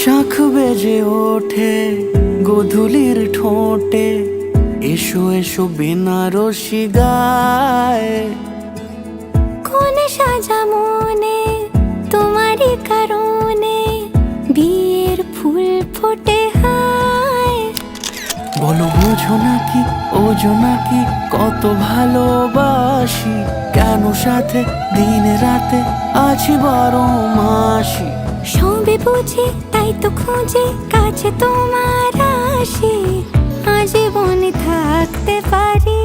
শাঁখ বেজে ওঠে গোধূলির ঠোঁটে, এসো এসো বেনারসি গায়। কোনে সাজা মনে তোমারই কারণে, বিয়ের ফুল ফোটে হায়। বলো বোঝো নাকি ওজো নাকি কত ভালোবাসি, কেন সাথে দিন রাতে আছি 12 মাসি। সবে বুঝি তাই তো খুঁজে কাছে তোমার আসি, আজীবনে থাকতে পারি।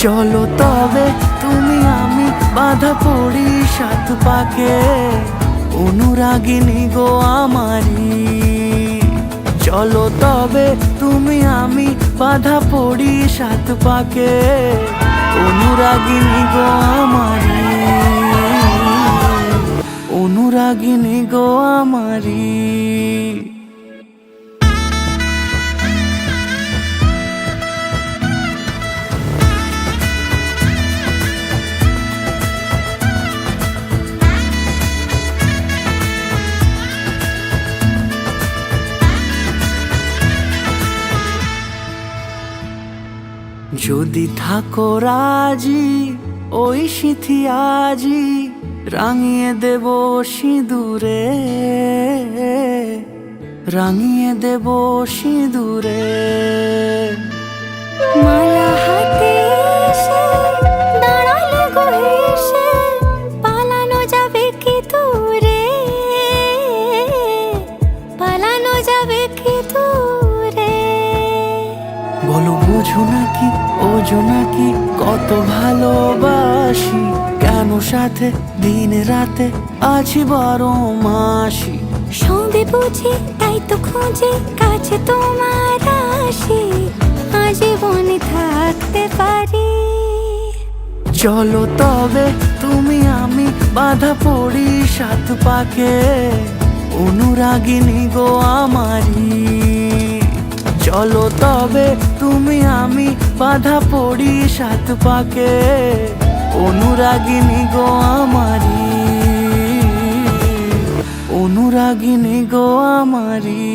চলো তবে তুমি আমি বাঁধা পড়ি 7 পাকে, অনুরাগিনী গো আমারি। চলো তবে তুমি আমি বাঁধা পড়ি 7 পাকে, অনুরাগিনী গো আমারি, অনুরাগিনী গো আমারি। যদি থাকো রাজি ওই সিঁথি আজি, রাঙিয়ে দেব সিঁদুরে, রাঙিয়ে দেব সিঁদুরে। মালা হাতে এসে দাঁড়ালে গো হেসে, পালানো যাবে কি দূরে, পালানো যাবে কি দূরে। বলো বোঝো নাকি ওজো নাকি কত ভালোবাসি, কেন সাথে দিন রাতে আছি 12 মাসি। সবে বুঝি তাই তো খুঁজে কাছে তোমার আসি, আজীবনে থাকতে পারি। চলো তবে তুমি আমি বাঁধা পড়ি 7 পাকে, অনুরাগিনী গো আমারি। চলো তবে তুমি আমি বাঁধা পড়ি 7 পাকে, অনুরাগিনী গো আমারি, অনুরাগিনী গো আমারি।